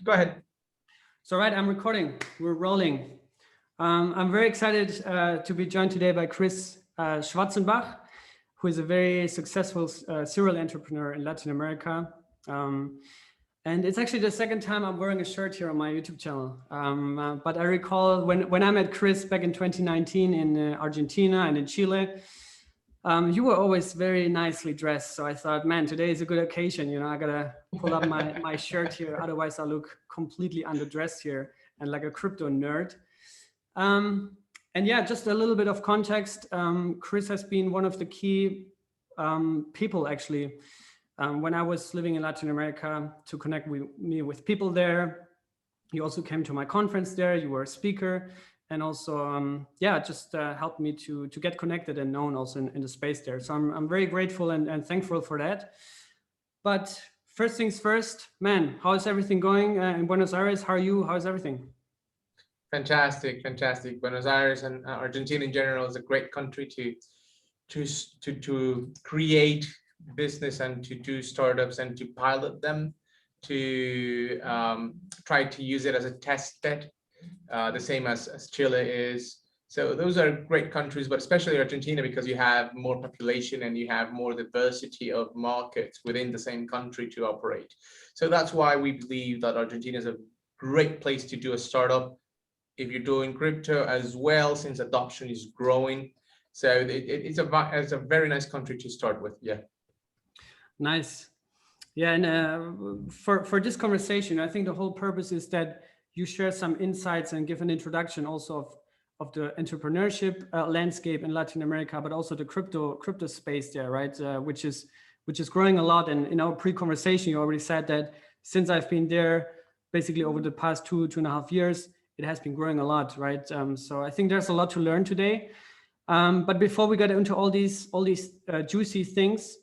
Go ahead. So, right, I'm recording. We're rolling. I'm very excited to be joined today by Chris Schwarzenbach, who is a very successful serial entrepreneur in Latin America. And it's actually the second time I'm wearing a shirt here on my YouTube channel. But I recall when I met Chris back in 2019 in Argentina and in Chile, you were always very nicely dressed. So I thought, man, today is a good occasion. You know, I gotta pull up my shirt here. Otherwise I look completely underdressed here and like a crypto nerd. And yeah, just a little bit of context. Chris has been one of the key people actually when I was living in Latin America to connect me with people there. You also came to my conference there. You were a speaker, and also just helped me to get connected and known also in the space there. So I'm very grateful and thankful for that. But first things first, man, how is everything going in Buenos Aires? How are you? How is everything? Fantastic. Buenos Aires and Argentina in general is a great country to create business and to do startups and to pilot them, to try to use it as a test bed, the same as Chile is. So those are great countries, but especially Argentina, because you have more population and you have more diversity of markets within the same country to operate. So that's why we believe that Argentina is a great place to do a startup if you're doing crypto as well, since adoption is growing. So it's a very nice country to start with. Yeah. Nice. Yeah, and for this conversation, I think the whole purpose is that you share some insights and give an introduction also of the entrepreneurship landscape in Latin America, but also the crypto space there, right? Which is growing a lot. And in our pre-conversation, you already said that since I've been there, basically over the past two and a half years, it has been growing a lot, right? So I think there's a lot to learn today. But before we get into all these juicy things,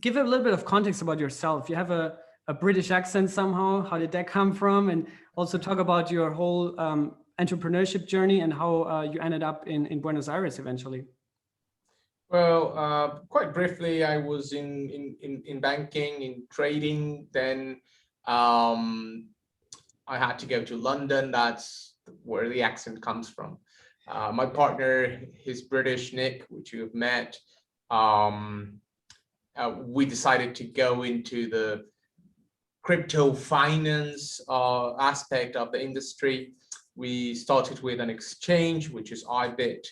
give a little bit of context about yourself. You have a British accent somehow. How did that come from? And also talk about your whole entrepreneurship journey and how you ended up in Buenos Aires eventually. Well, quite briefly, I was in banking, in trading. Then I had to go to London. That's where the accent comes from. My partner, he's British, Nick, which you've met. We decided to go into the crypto finance aspect of the industry. We started with an exchange, which is Ibitt.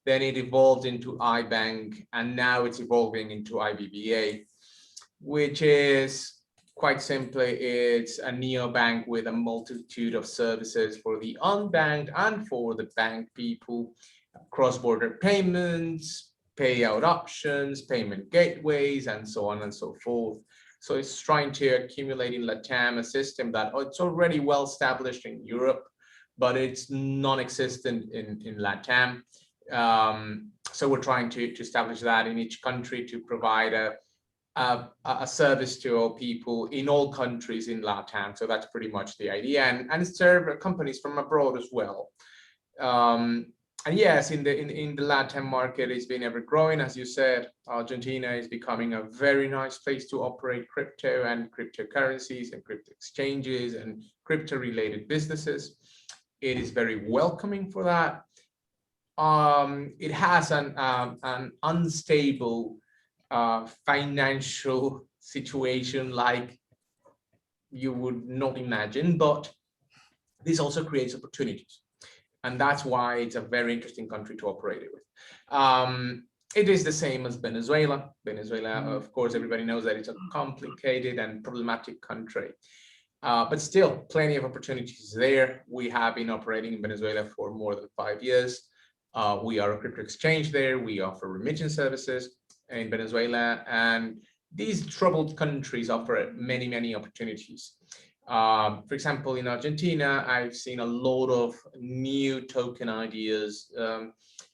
Then it evolved into iBank, and now it's evolving into IBBA, which is quite simply, it's a neobank with a multitude of services for the unbanked and for the banked people, cross-border payments, payout options, payment gateways, and so on and so forth. So it's trying to accumulate in LatAm a system that it's already well established in Europe, but it's non-existent in LatAm. So we're trying to establish that in each country to provide a service to all people in all countries in LatAm. So that's pretty much the idea, and serve companies from abroad as well. And yes, in the LatAm market, it's been ever growing. As you said, Argentina is becoming a very nice place to operate crypto and cryptocurrencies and crypto exchanges and crypto related businesses. It is very welcoming for that. It has an unstable financial situation like you would not imagine, but this also creates opportunities. And that's why it's a very interesting country to operate it with. It is the same as Venezuela. Venezuela, of course, everybody knows that it's a complicated and problematic country. But still, plenty of opportunities there. We have been operating in Venezuela for more than 5 years. We are a crypto exchange there. We offer remittance services in Venezuela. And these troubled countries offer many, many opportunities. For example, in Argentina, I've seen a lot of new token ideas,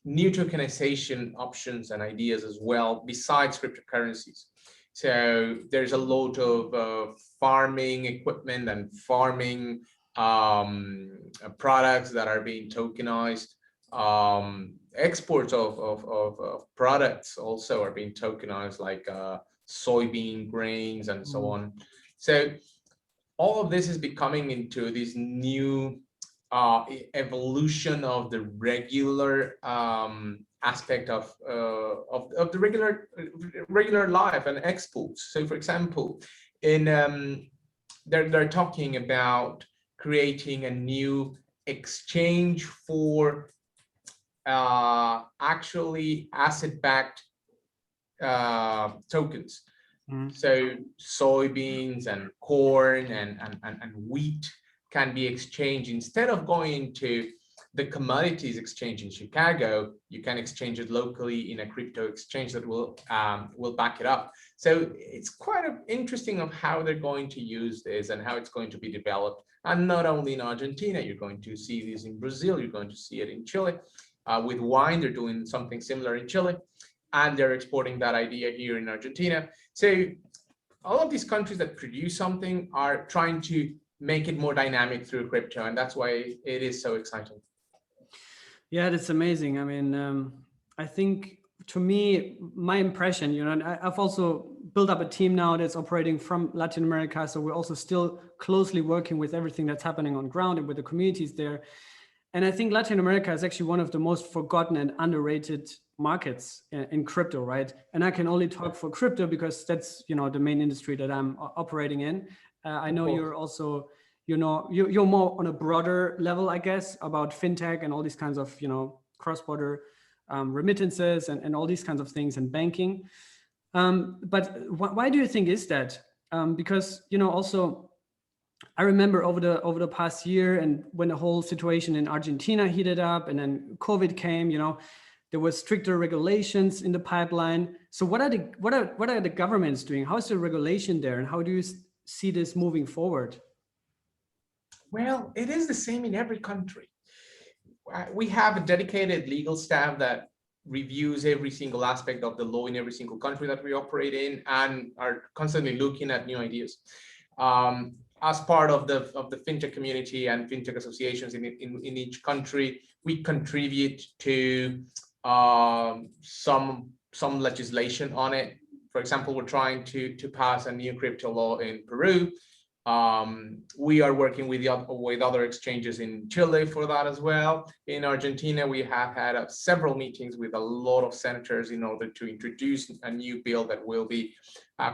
new tokenization options and ideas as well, besides cryptocurrencies. So there's a lot of farming equipment and farming products that are being tokenized. Exports of products also are being tokenized, like soybean grains and so on. So all of this is becoming into this new evolution of the regular aspect of the regular life and exports. So, for example, in they're talking about creating a new exchange for actually asset-backed tokens. So soybeans and corn and wheat can be exchanged. Instead of going to the commodities exchange in Chicago, you can exchange it locally in a crypto exchange that will back it up. So it's quite interesting of how they're going to use this and how it's going to be developed. And not only in Argentina, you're going to see this in Brazil, you're going to see it in Chile. With wine, they're doing something similar in Chile, and they're exporting that idea here in Argentina. So all of these countries that produce something are trying to make it more dynamic through crypto, and that's why it is so exciting. Yeah, that's amazing. I mean, I think, to me, my impression, you know, I've also built up a team now that's operating from Latin America, so we're also still closely working with everything that's happening on ground and with the communities there. And I think Latin America is actually one of the most forgotten and underrated markets in crypto, right? And I can only talk for crypto because that's, you know, the main industry that I'm operating in. I know you're also, you know, you're more on a broader level, I guess, about fintech and all these kinds of, you know, cross-border remittances and all these kinds of things, and banking. But why do you think is that? Because, you know, also, I remember over the past year, and when the whole situation in Argentina heated up and then COVID came, you know, there was stricter regulations in the pipeline. So what are the governments doing? How is the regulation there, and how do you see this moving forward? Well, it is the same in every country. We have a dedicated legal staff that reviews every single aspect of the law in every single country that we operate in, and are constantly looking at new ideas. As part of the fintech community and fintech associations in each country, we contribute to some legislation on it. For example, we're trying to pass a new crypto law in Peru. We are working with other exchanges in Chile for that as well. In Argentina, we have had several meetings with a lot of senators in order to introduce a new bill that will be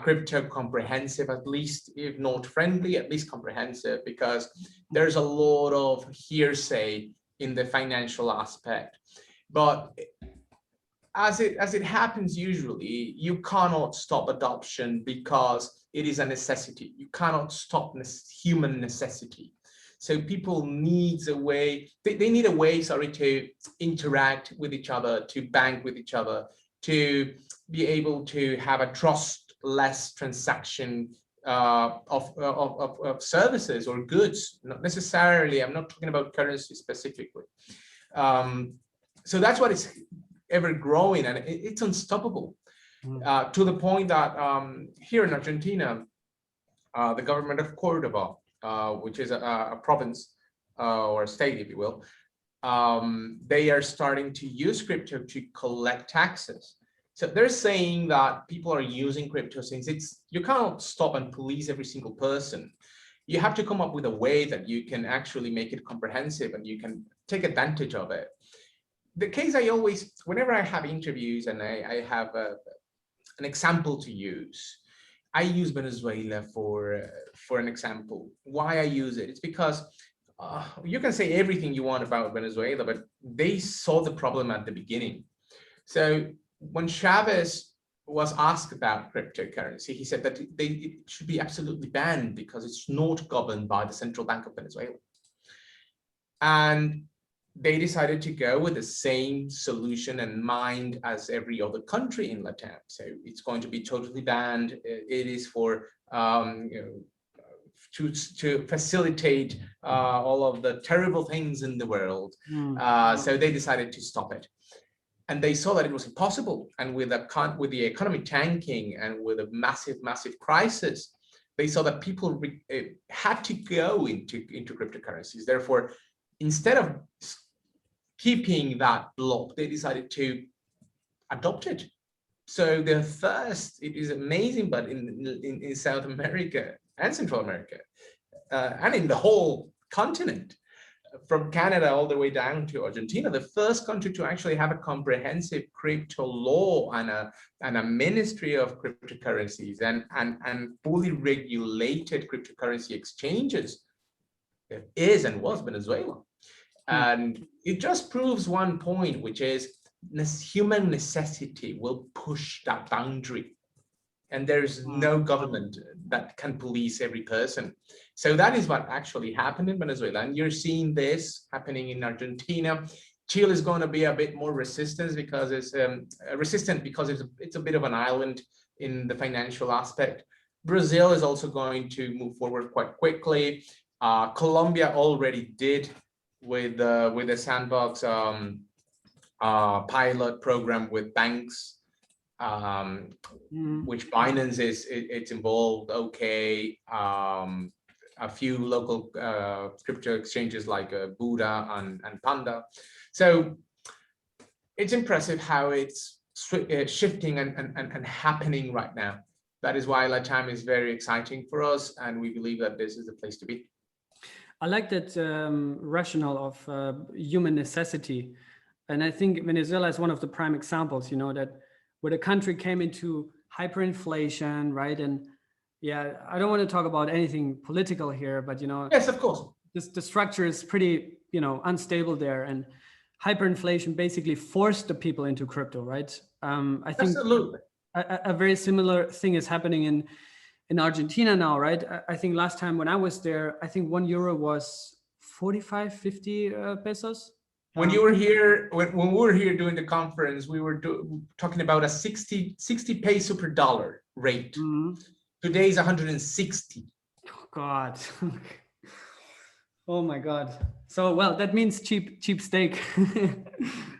crypto comprehensive, at least, if not friendly, at least comprehensive, because there's a lot of hearsay in the financial aspect. But as it happens usually, you cannot stop adoption because it is a necessity. You cannot stop human necessity. So people need a way, they need a way, to interact with each other, to bank with each other, to be able to have a trustless transaction of services or goods. Not necessarily, I'm not talking about currency specifically. So that's what is ever growing, and it's unstoppable. To the point that here in Argentina, the government of Cordoba, which is a province or a state, if you will, they are starting to use crypto to collect taxes. So they're saying that people are using crypto since you can't stop and police every single person. You have to come up with a way that you can actually make it comprehensive and you can take advantage of it. The case I always, whenever I have interviews and I have an example to use, I use Venezuela for an example. Why I use it? It's because you can say everything you want about Venezuela, but they saw the problem at the beginning. So when Chavez was asked about cryptocurrency, he said that it should be absolutely banned because it's not governed by the Central Bank of Venezuela. And they decided to go with the same solution and mind as every other country in LatAm. So it's going to be totally banned. It is for to facilitate all of the terrible things in the world. So they decided to stop it. And they saw that it was impossible. And with the economy tanking and with a massive crisis, they saw that people had to go into cryptocurrencies. Therefore, instead of keeping that block, they decided to adopt it. So the first, it is amazing, but in South America and Central America, and in the whole continent, from Canada all the way down to Argentina, the first country to actually have a comprehensive crypto law and a ministry of cryptocurrencies and fully regulated cryptocurrency exchanges is and was Venezuela. And it just proves one point, which is human necessity will push that boundary. And there's no government that can police every person. So that is what actually happened in Venezuela. And you're seeing this happening in Argentina. Chile is going to be a bit more resistant because it's it's a bit of an island in the financial aspect. Brazil is also going to move forward quite quickly. Colombia already did with the sandbox pilot program with banks. Which Binance it's involved. Okay, a few local crypto exchanges like Buddha and Panda. So it's impressive how it's shifting and happening right now. That is why LatAm is very exciting for us, and we believe that this is the place to be. I like that rationale of human necessity, and I think Venezuela is one of the prime examples. You know, that where the country came into hyperinflation, right? And yeah, I don't want to talk about anything political here, but you know, yes, of course, the structure is pretty, you know, unstable there, and hyperinflation basically forced the people into crypto, right? I think absolutely a very similar thing is happening in Argentina now, right? I think last time when I was there, I think €1 was 45, 50 pesos. When you were here, when we were here doing the conference, we were talking about a 60 peso per dollar rate. Today is 160. Oh God. Oh my God. So, well, that means cheap steak.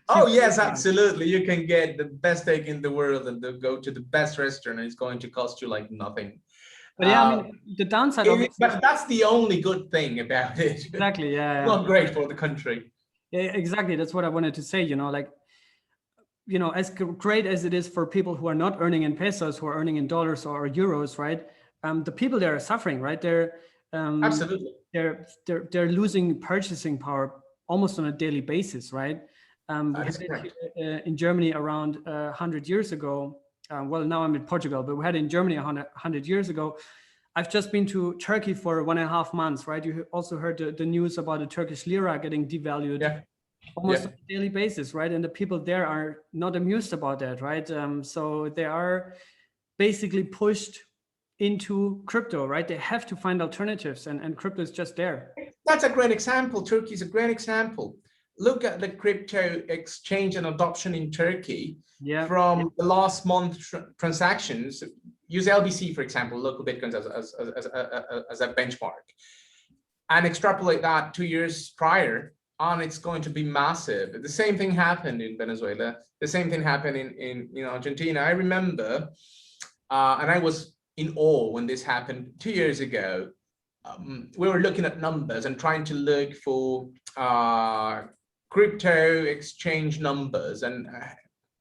Oh yes, absolutely. You can get the best steak in the world and go to the best restaurant, and it's going to cost you like nothing. But yeah, I mean, the downside of it. But that's the only good thing about it. Exactly. Yeah. Not great for the country. Yeah, exactly. That's what I wanted to say. You know, like, you know, as great as it is for people who are not earning in pesos, who are earning in dollars or euros, right? The people there are suffering, right? Absolutely. They're losing purchasing power almost on a daily basis, right? We had it in Germany around 100 years ago. Well, now I'm in Portugal, but we had it in Germany 100 years ago. I've just been to Turkey for 1.5 months, right? You also heard the news about the Turkish lira getting devalued almost on a daily basis, right? And the people there are not amused about that, right? So they are basically pushed into crypto, right? They have to find alternatives, and crypto is just there. That's a great example. Turkey is a great example. Look at the crypto exchange and adoption in Turkey from the last month transactions. Use LBC, for example, local Bitcoins as a benchmark, and extrapolate that 2 years prior on, it's going to be massive. The same thing happened in Venezuela. The same thing happened in Argentina. I remember, and I was in awe when this happened 2 years ago. We were looking at numbers and trying to look for crypto exchange numbers and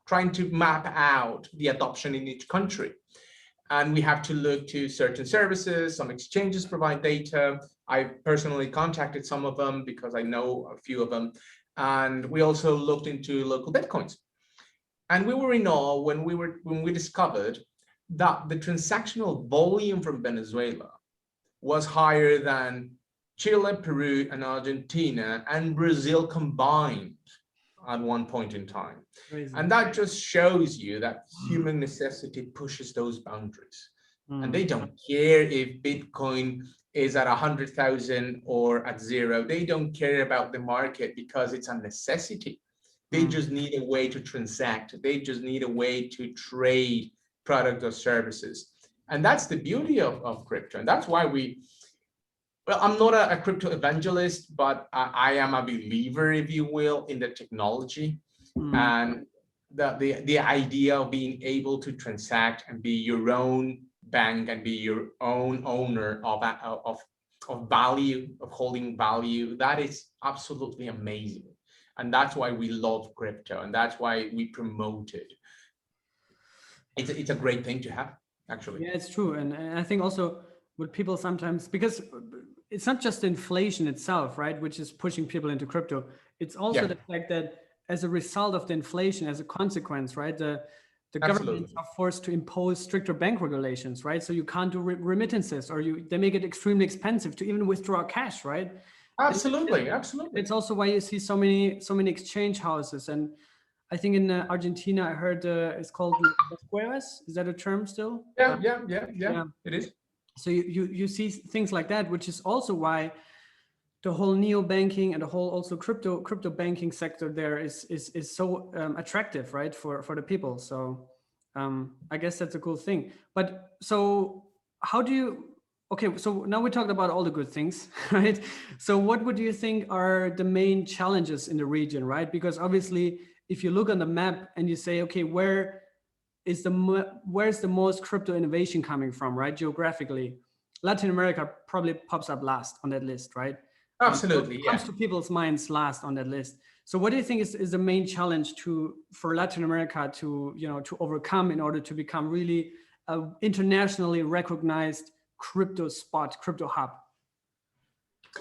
trying to map out the adoption in each country. And we have to look to certain services. Some exchanges provide data. I personally contacted some of them because I know a few of them. And we also looked into local Bitcoins. And we were in awe when we discovered that the transactional volume from Venezuela was higher than Chile, Peru, and Argentina and Brazil combined at one point in time. Crazy. And that just shows you that human necessity pushes those boundaries. And they don't care if Bitcoin is at 100,000 or at zero. They don't care about the market because it's a necessity. They just need a way to transact. They just need a way to trade products or services. And that's the beauty of crypto. And that's why well, I'm not a crypto evangelist, but I am a believer, if you will, in the technology and the idea of being able to transact and be your own bank and be your own owner of value, of holding value. That is absolutely amazing. And that's why we love crypto, and that's why we promote it. It's a great thing to have, actually. Yeah, it's true. And I think also what people sometimes, because it's not just inflation itself, right, which is pushing people into crypto. It's also Yeah. the fact that as a result of the inflation, as a consequence, right, the governments Absolutely. are forced to impose stricter bank regulations, right? So you can't do remittances, or they make it extremely expensive to even withdraw cash, right? Absolutely. It's also why you see so many exchange houses. And I think in Argentina, I heard it's called las cuevas. Is that a term still? Yeah. It is. So you see things like that, which is also why the whole neo banking and the whole also crypto banking sector there is so attractive, right, for the people. So I guess that's a cool thing. But so how do you? Okay, so now we talked about all the good things, right? So what would you think are the main challenges in the region, right? Because obviously, if you look on the map and you say, okay, where's the most crypto innovation coming from, right? Geographically, Latin America probably pops up last on that list, right? Absolutely. Comes to people's minds last on that list. So what do you think is the main challenge for Latin America to overcome in order to become really internationally recognized crypto hub?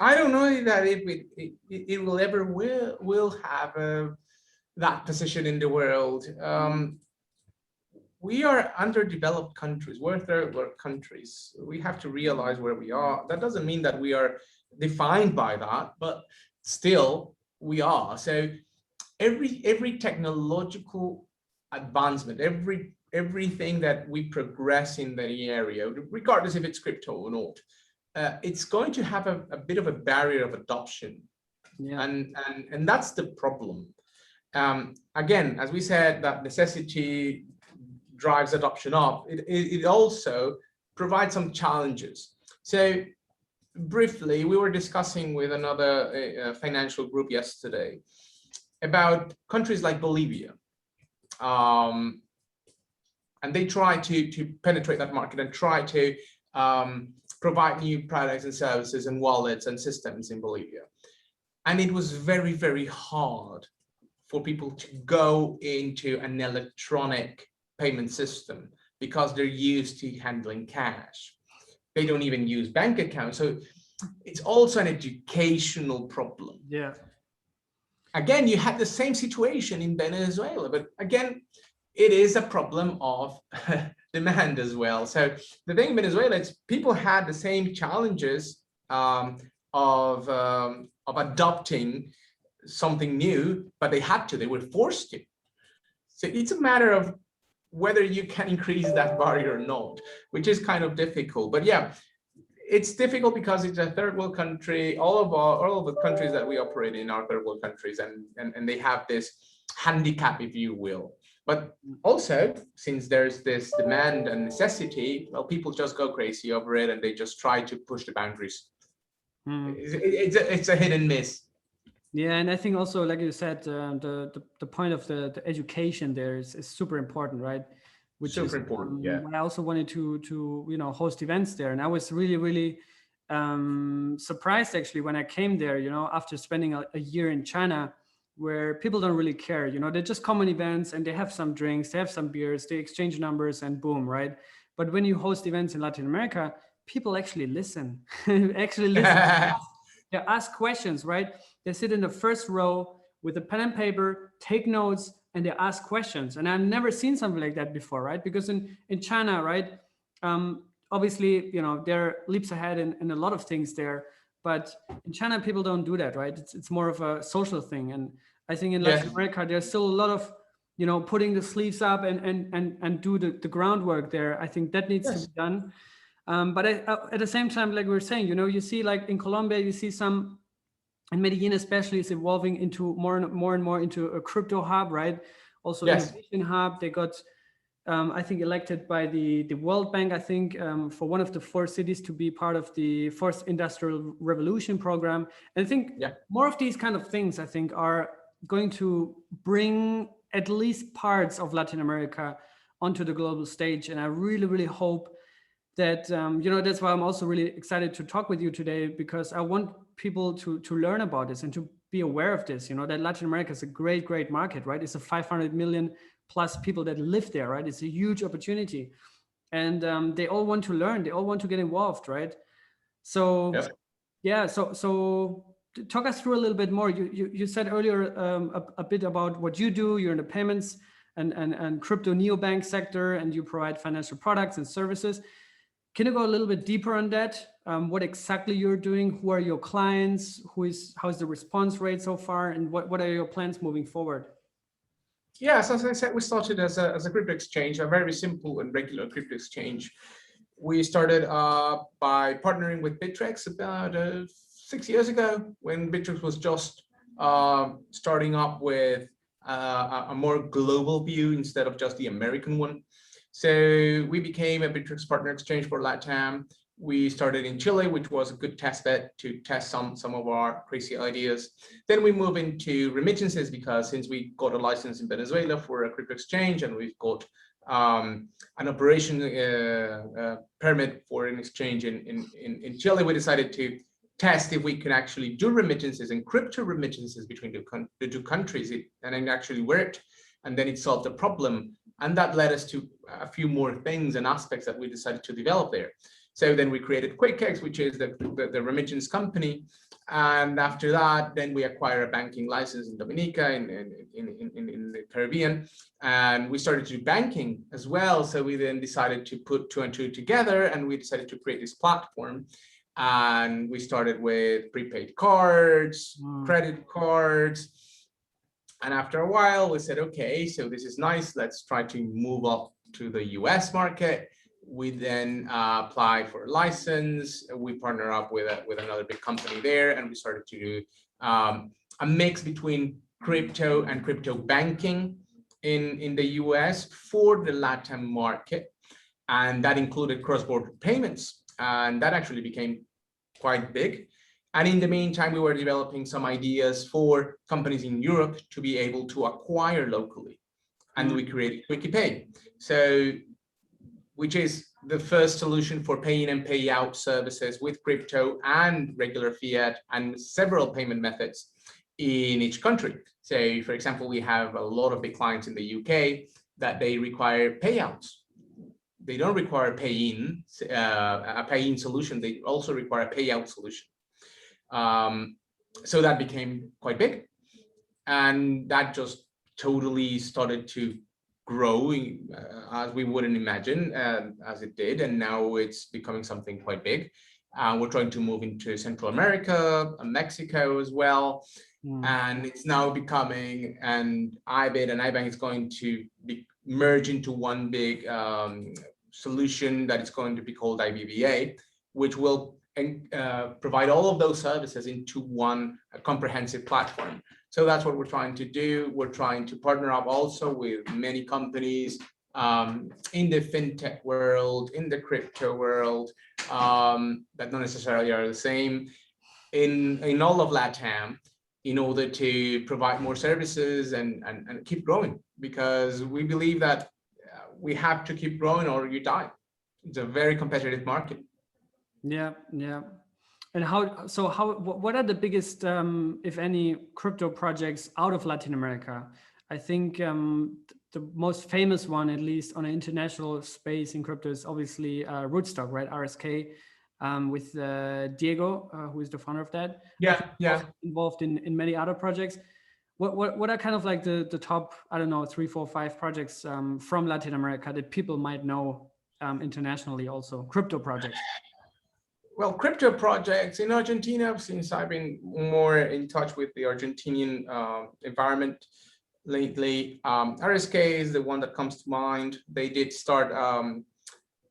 I don't know that it will ever will have that position in the world. We are underdeveloped countries. We're third world countries. We have to realize where we are. That doesn't mean that we are defined by that, but still we are. So every technological advancement, everything that we progress in the area, regardless if it's crypto or not, it's going to have a bit of a barrier of adoption. Yeah. And that's the problem. Again, as we said, that necessity drives adoption up. It also provides some challenges. So briefly, we were discussing with another financial group yesterday about countries like Bolivia. And they try to penetrate that market and try to provide new products and services and wallets and systems in Bolivia. And it was very, very hard for people to go into an electronic payment system because they're used to handling cash. They don't even use bank accounts. So it's also an educational problem. Yeah. Again, you had the same situation in Venezuela, but again, it is a problem of demand as well. So the thing in Venezuela is people had the same challenges of adopting something new, but they were forced to. So it's a matter of whether you can increase that barrier or not, which is kind of difficult. But yeah, it's difficult because it's a third world country. All of the countries that we operate in are third world countries, and they have this handicap, if you will. But also, since there's this demand and necessity, well, people just go crazy over it, and they just try to push the boundaries. It's a hit and miss. Yeah, and I think also, like you said, the point of the education there is super important, right? Which super important. Yeah. I also wanted to host events there, and I was really surprised actually when I came there. After spending a year in China, where people don't really care. They just come on events and they have some drinks, they have some beers, they exchange numbers, and boom, right? But when you host events in Latin America, people actually listen. They ask questions, right? They sit in the first row with a pen and paper, take notes, and they ask questions. And I've never seen something like that before, right? Because in China, right, obviously, they're leaps ahead in a lot of things there. But in China, people don't do that, right? It's more of a social thing. And I think in Latin America, there's still a lot of, putting the sleeves up and do the groundwork there. I think that needs to be done. But at the same time, like we were saying, you see like in Colombia, you see some, and Medellin especially is evolving into more and more into a crypto hub, right? Also innovation hub. They got, I think, elected by the World Bank, I think, for one of the 4 cities to be part of the Fourth Industrial Revolution program. And I think more of these kind of things, I think, are going to bring at least parts of Latin America onto the global stage. And I really hope that, that's why I'm also really excited to talk with you today, because I want people to learn about this and to be aware of this, that Latin America is a great market, right? It's a 500 million plus people that live there, right? It's a huge opportunity. And they all want to learn. They all want to get involved, right? So Yeah, so talk us through a little bit more. You said earlier a bit about what you do. You're in the payments and crypto neobank sector, and you provide financial products and services. Can you go a little bit deeper on that? What exactly you're doing? Who are your clients? How's the response rate so far? And what are your plans moving forward? Yes, as I said, we started as a crypto exchange, a very simple and regular crypto exchange. We started by partnering with Bittrex about 6 years ago, when Bittrex was just starting up with a more global view instead of just the American one. So we became a Bittrex partner exchange for LatAm. We started in Chile, which was a good test bed to test some of our crazy ideas. Then we move into remittances, because since we got a license in Venezuela for a crypto exchange, and we've got an operation permit for an exchange in Chile, we decided to test if we can actually do remittances and crypto remittances between the two countries. And it actually worked, and then it solved the problem. And that led us to a few more things and aspects that we decided to develop there. So then we created Quickex, which is the remittance company. And after that, then we acquired a banking license in Dominica, in the Caribbean. And we started to do banking as well. So we then decided to put two and two together, and we decided to create this platform. And we started with prepaid cards, credit cards. And after a while, we said, okay, so this is nice. Let's try to move up to the US market. We then apply for a license. We partner up with another big company there, and we started to do a mix between crypto and crypto banking in the US for the LatAm market. And that included cross-border payments. And that actually became quite big. And in the meantime, we were developing some ideas for companies in Europe to be able to acquire locally. And we created Quikipay, which is the first solution for pay-in and pay-out services with crypto and regular fiat and several payment methods in each country. So, for example, we have a lot of big clients in the UK that they require payouts. They don't require pay-in, a pay-in solution. They also require a payout solution. So that became quite big, and that just totally started to grow as we wouldn't imagine, as it did, and now it's becoming something quite big. We're trying to move into Central America and Mexico as well, and it's now becoming, and Ibitt-Ibank is going to merge into one big solution that is going to be called IBBA, which will provide all of those services into one comprehensive platform. So that's what we're trying to do. We're trying to partner up also with many companies in the fintech world, in the crypto world, that not necessarily are the same, in all of LatAm, in order to provide more services and keep growing, because we believe that we have to keep growing or you die. It's a very competitive market. Yeah. And what are the biggest, if any, crypto projects out of Latin America? I think the most famous one, at least on an international space in crypto, is obviously Rootstock, right? RSK, with Diego, who is the founder of that. Yeah. Involved in many other projects. What are kind of like the top, I don't know, 3, 4, 5 projects from Latin America that people might know internationally also, crypto projects? Well, crypto projects in Argentina, since I've been more in touch with the Argentinian environment lately, RSK is the one that comes to mind. They did start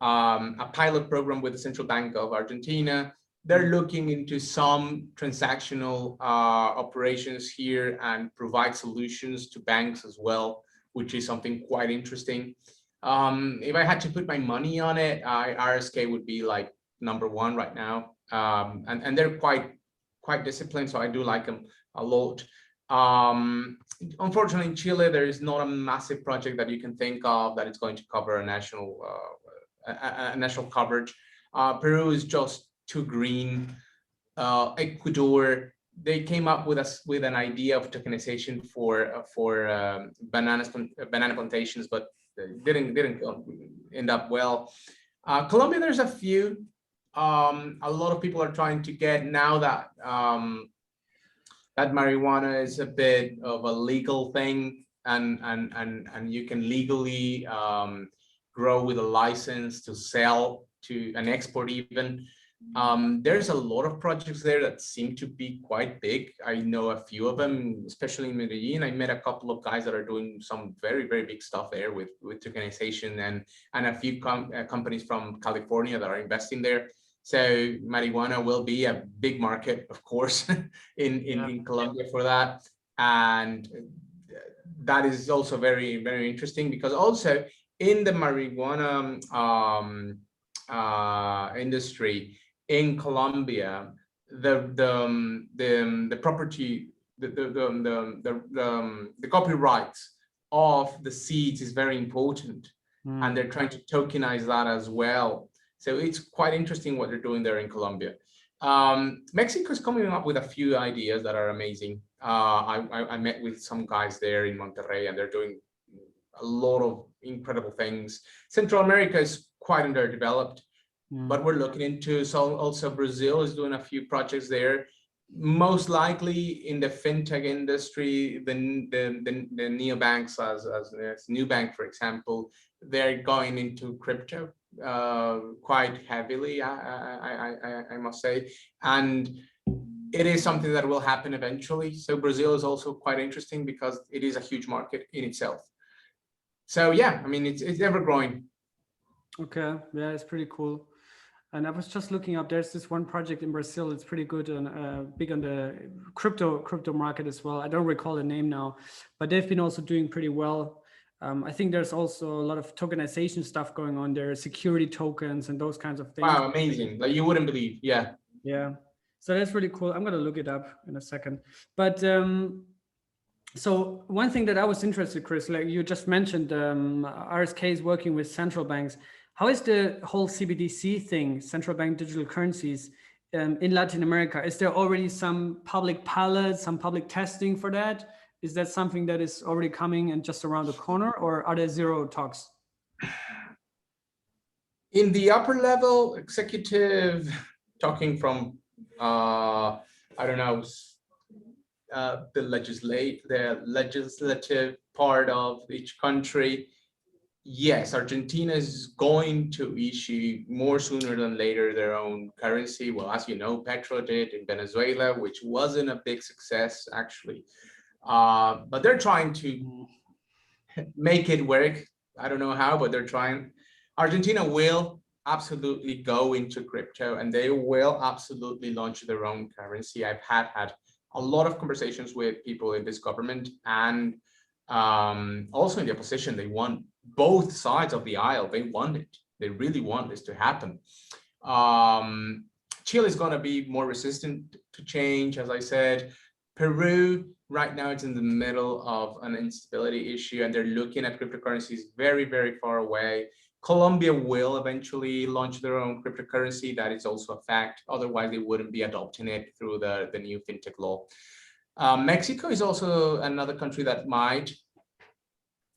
a pilot program with the Central Bank of Argentina. They're looking into some transactional operations here and provide solutions to banks as well, which is something quite interesting. If I had to put my money on it, RSK would be like #1 right now, and they're quite disciplined, so I do like them a lot. Unfortunately, in Chile, there is not a massive project that you can think of that is going to cover a national coverage. Peru is just too green. Ecuador, they came up with an idea of tokenization for banana plantations, but didn't end up well. Colombia, there's a few. a lot of people are trying to get now that that marijuana is a bit of a legal thing, and you can legally grow with a license to sell to an export even. There's a lot of projects there that seem to be quite big. I know a few of them, especially in Medellin. I met a couple of guys that are doing some very, very big stuff there with tokenization, and a few companies from California that are investing there. So marijuana will be a big market, of course, in Colombia for that. And that is also very, very interesting, because also in the marijuana industry in Colombia, the property, the copyrights of the seeds is very important, and they're trying to tokenize that as well. So it's quite interesting what they're doing there in Colombia. Mexico is coming up with a few ideas that are amazing. I met with some guys there in Monterrey, and they're doing a lot of incredible things. Central America is quite underdeveloped, but we're looking into, so also Brazil is doing a few projects there. Most likely in the fintech industry, the neobanks as Nubank, for example, they're going into crypto quite heavily, I must say, and it is something that will happen eventually. So Brazil is also quite interesting because it is a huge market in itself. So yeah, I mean, it's ever growing. Okay, yeah, it's pretty cool. And I was just looking up, there's this one project in Brazil, it's pretty good and big on the crypto market as well. I don't recall the name now, but they've been also doing pretty well. I think there's also a lot of tokenization stuff going on there, security tokens and those kinds of things. Wow, amazing. Like you wouldn't believe. Yeah. Yeah. So that's really cool. I'm going to look it up in a second. But so one thing that I was interested, Chris, like you just mentioned, RSK is working with central banks. How is the whole CBDC thing, central bank digital currencies, in Latin America? Is there already some public pilots, some public testing for that? Is that something that is already coming and just around the corner, or are there zero talks? In the upper level, executive, talking from, I don't know, the legislative part of each country, yes, Argentina is going to issue more sooner than later their own currency. Well, as you know, Petro did in Venezuela, which wasn't a big success, actually. But they're trying to make it work. I don't know how, but they're trying. Argentina will absolutely go into crypto, and they will absolutely launch their own currency. I've had a lot of conversations with people in this government, and also in the opposition. They want both sides of the aisle. They want it. They really want this to happen. Chile is going to be more resistant to change, as I said. Peru, right now, it's in the middle of an instability issue, and they're looking at cryptocurrencies very, very far away. Colombia will eventually launch their own cryptocurrency. That is also a fact. Otherwise, they wouldn't be adopting it through the new fintech law. Mexico is also another country that might.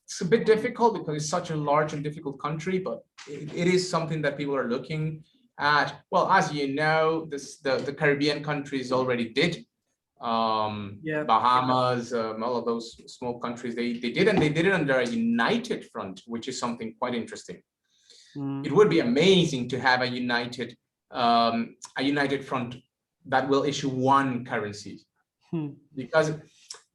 It's a bit difficult because it's such a large and difficult country, but it is something that people are looking at. Well, as you know, the Caribbean countries already did. Bahamas, all of those small countries, they did, and they did it under a united front, which is something quite interesting. It would be amazing to have a united front that will issue one currency, because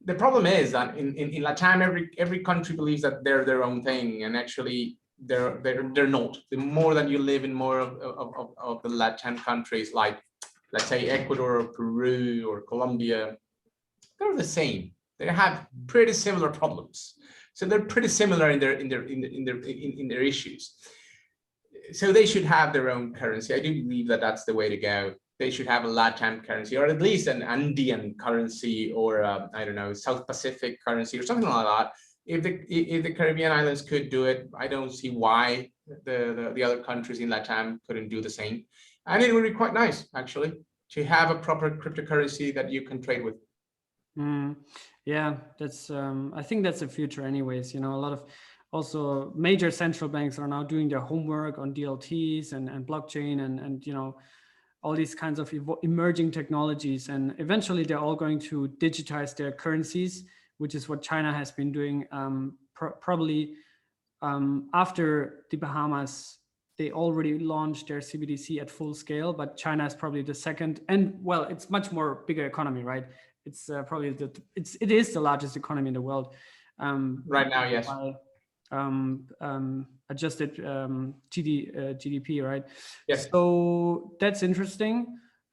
the problem is that in LatAm, every country believes that they're their own thing, and actually they're not. The more that you live in more of the LatAm countries, like let's say Ecuador or Peru or Colombia, they're the same. They have pretty similar problems, so they're pretty similar in their issues. So they should have their own currency. I do believe that that's the way to go. They should have a LatAm currency, or at least an Andean currency, or I don't know, South Pacific currency, or something like that. If the Caribbean islands could do it, I don't see why the other countries in LatAm couldn't do the same. And it would be quite nice, actually, to have a proper cryptocurrency that you can trade with. Yeah, that's I think that's the future anyways. You know, a lot of also major central banks are now doing their homework on DLTs and blockchain and all these kinds of emerging technologies. And eventually they're all going to digitize their currencies, which is what China has been doing. Probably after the Bahamas, they already launched their CBDC at full scale, but China is probably the second. And well, it's much more bigger economy, right? It's probably it is the largest economy in the world. Right now, yes. Adjusted GDP, right? Yes. So that's interesting.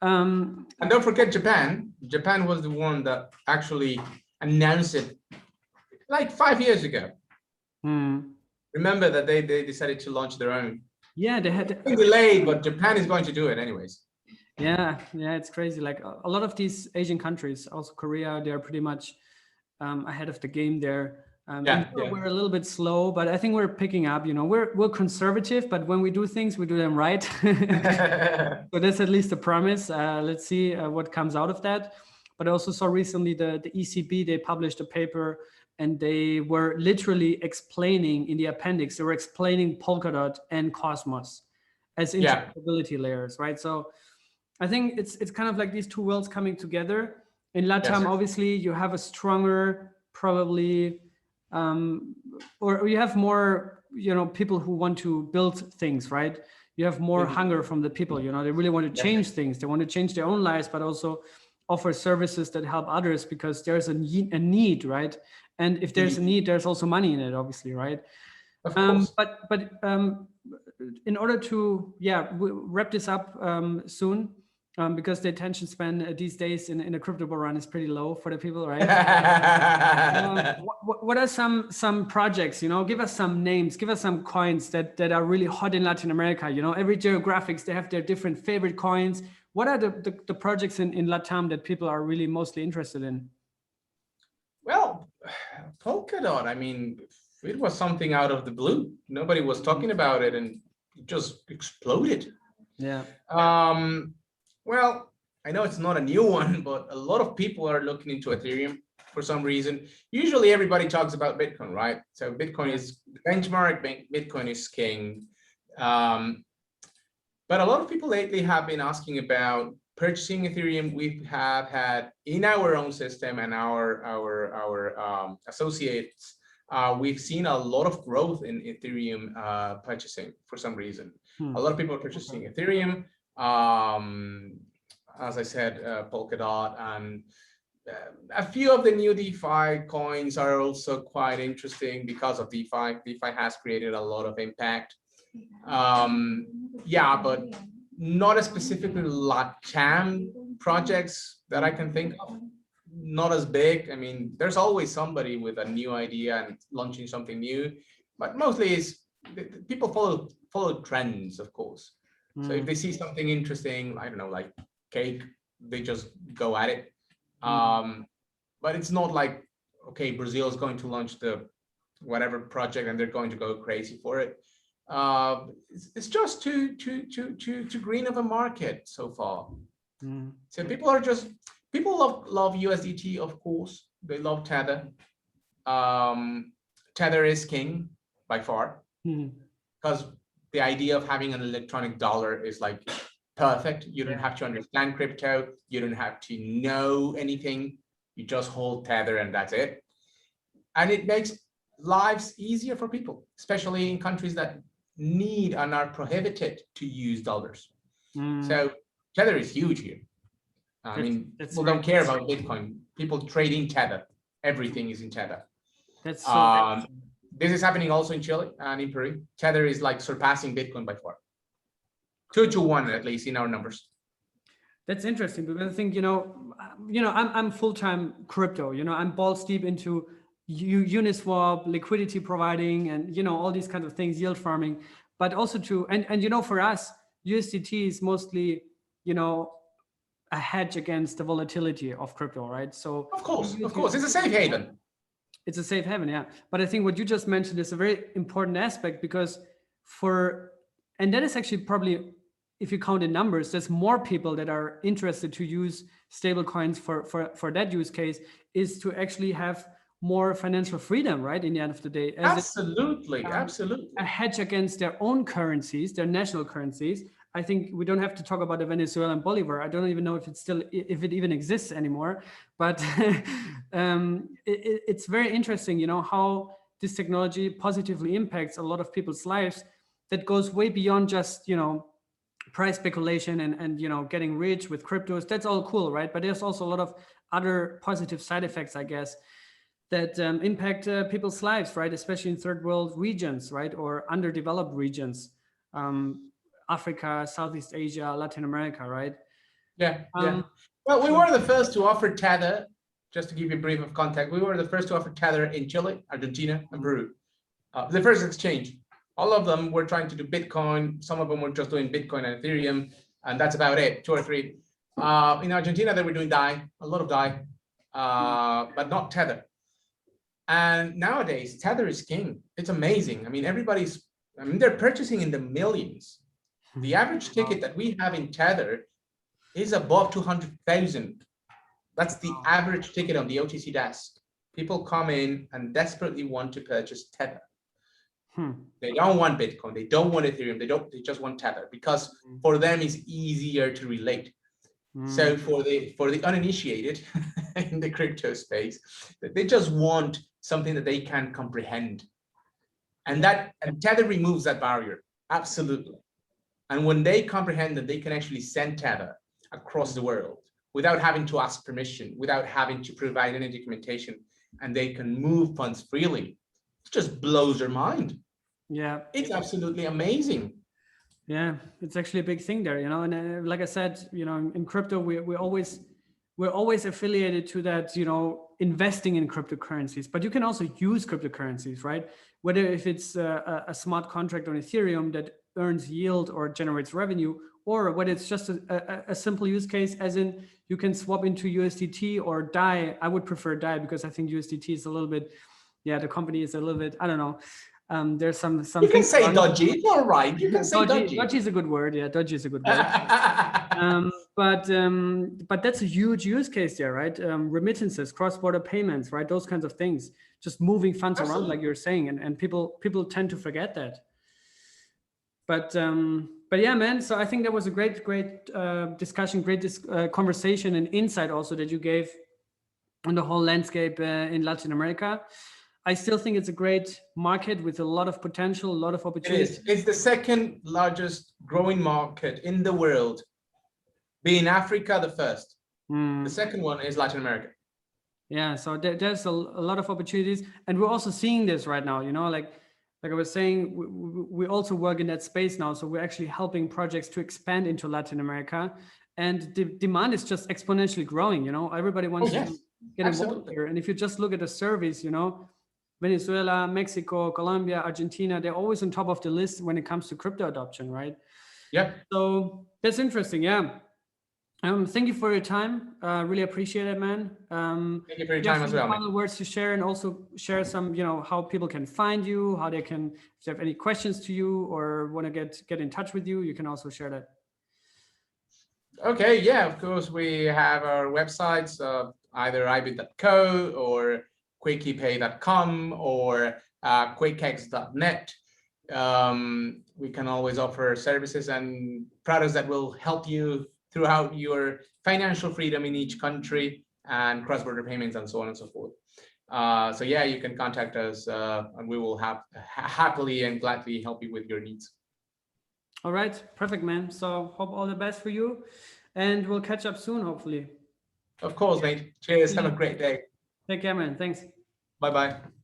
And don't forget Japan. Japan was the one that actually announced it like 5 years ago. Remember that they decided to launch their own. Yeah, they had delayed, but Japan is going to do it anyways. Yeah, it's crazy. Like a lot of these Asian countries, also Korea, they're pretty much ahead of the game there. We're a little bit slow, but I think we're picking up. We're conservative, but when we do things, we do them right. So that's at least a promise. Let's see what comes out of that. But I also saw recently the ECB, they published a paper and they were literally explaining in the appendix, they were explaining Polkadot and Cosmos as interoperability layers, right? So I think it's kind of like these two worlds coming together. In LatAm, obviously, you have a stronger, probably, or you have more, people who want to build things, right? You have more hunger from the people, they really want to change things. They want to change their own lives, but also offer services that help others because there's a need, right? And if there's a need, there's also money in it, obviously, right? Of course. But in order to wrap this up soon, because the attention span these days in a crypto bull run is pretty low for the people, right? What are some projects? Give us some names, give us some coins that are really hot in Latin America. Every geographics, they have their different favorite coins. What are the projects in LatAm that people are really mostly interested in? Well, Polkadot, I mean, it was something out of the blue. Nobody was talking about it and it just exploded. Yeah. Well, I know it's not a new one, but a lot of people are looking into Ethereum for some reason. Usually everybody talks about Bitcoin, right? So Bitcoin is the benchmark, Bitcoin is king. But a lot of people lately have been asking about purchasing Ethereum. We have had in our own system and our associates, we've seen a lot of growth in Ethereum purchasing for some reason. A lot of people are purchasing Ethereum. As I said, Polkadot, and a few of the new DeFi coins are also quite interesting because of DeFi. DeFi has created a lot of impact. But not specifically LatAm projects that I can think of. Not as big. I mean, there's always somebody with a new idea and launching something new, but mostly is people follow trends, of course. So if they see something interesting, I don't know, like cake, they just go at it. But it's not like, okay, Brazil is going to launch the whatever project and they're going to go crazy for it. It's just too green of a market so far. So people love USDT, of course. They love Tether. Tether is king by far, because the idea of having an electronic dollar is like perfect. You don't have to understand crypto. You don't have to know anything. You just hold Tether and that's it. And it makes lives easier for people, especially in countries that need and are prohibited to use dollars. So Tether is huge here. I mean, people don't care about Bitcoin. People trade in Tether. Everything is in Tether. That's so this is happening also in Chile and in Peru. Tether is like surpassing Bitcoin by far. 2-1 at least in our numbers. That's interesting because I think I'm full-time crypto. I'm balls deep into Uniswap, liquidity providing, and all these kinds of things, yield farming, but also and for us, USDT is mostly a hedge against the volatility of crypto, right? So of course, it's a safe haven. It's a safe haven, yeah. But I think what you just mentioned is a very important aspect because and that is actually probably, if you count in numbers, there's more people that are interested to use stable coins for that use case, is to actually have more financial freedom, right? In the end of the day, Absolutely, absolutely. A hedge against their own currencies, their national currencies. I think we don't have to talk about the Venezuelan bolivar. I don't even know if it even exists anymore. But it's very interesting, you know, how this technology positively impacts a lot of people's lives. That goes way beyond just, you know, price speculation and you know, getting rich with cryptos. That's all cool, right? But there's also a lot of other positive side effects, I guess, that impact people's lives, right? Especially in third world regions, right? Or underdeveloped regions, Africa, Southeast Asia, Latin America, right? Yeah, yeah. Well, we were the first to offer Tether, just to give you a brief of context. We were the first to offer Tether in Chile, Argentina, and Peru. The first exchange. All of them were trying to do Bitcoin. Some of them were just doing Bitcoin and Ethereum, and that's about it, 2 or 3. In Argentina, they were doing DAI, a lot of DAI, but not Tether. And nowadays, Tether is king. It's amazing. I mean, they're purchasing in the millions. The average ticket that we have in Tether is above 200,000. That's the average ticket on the OTC desk. People come in and desperately want to purchase Tether. They don't want Bitcoin. They don't want Ethereum. They just want Tether, because for them it's easier to relate. So for the uninitiated in the crypto space, they just want something that they can comprehend. And Tether removes that barrier. Absolutely. And when they comprehend that they can actually send Tether across the world without having to ask permission, without having to provide any documentation, and they can move funds freely, it just blows their mind. Yeah, it's absolutely amazing. Yeah, it's actually a big thing there, you know. And like I said, you know, in crypto, we're always affiliated to that, you know, investing in cryptocurrencies. But you can also use cryptocurrencies, right? Whether if it's a smart contract on Ethereum that earns yield or generates revenue, or whether it's just a simple use case, as in you can swap into USDT or DAI. I would prefer DAI because I think USDT is a little bit, yeah, the company is a little bit, I don't know. There's some you can say dodgy. It's all right. You can say dodgy. Dodgy is a good word. Yeah, dodgy is a good word. But that's a huge use case there, right? Remittances, cross-border payments, right? Those kinds of things. Just moving funds around, like you're saying, and people tend to forget that. But yeah, man. So I think that was a great discussion, great conversation and insight also that you gave on the whole landscape in Latin America. I still think it's a great market with a lot of potential, a lot of opportunities. It is. It's the second largest growing market in the world, being Africa the first. The second one is Latin America. Yeah, so there's a lot of opportunities, and we're also seeing this right now. You know, like I was saying, we also work in that space now. So we're actually helping projects to expand into Latin America, and the demand is just exponentially growing. You know, everybody wants to get involved here, and if you just look at the surveys, you know, Venezuela, Mexico, Colombia, Argentina, they're always on top of the list when it comes to crypto adoption, right? Yeah. So that's interesting. Yeah. Thank you for your time. Really appreciate it, man. Thank you for your time as well. Final words to share, and also share some, you know, how people can find you, how they can, if they have any questions to you or want to get in touch with you, you can also share that. Okay. Yeah, of course. We have our websites, either Ibitt.co or Quicipay.com or Quickex.net. We can always offer services and products that will help you throughout your financial freedom in each country and cross-border payments and so on and so forth. So yeah, you can contact us and we will happily and gladly help you with your needs. All right, perfect, man. So hope all the best for you, and we'll catch up soon, hopefully. Of course, mate. Cheers. Have a great day. Take care, man. Thanks. Bye-bye.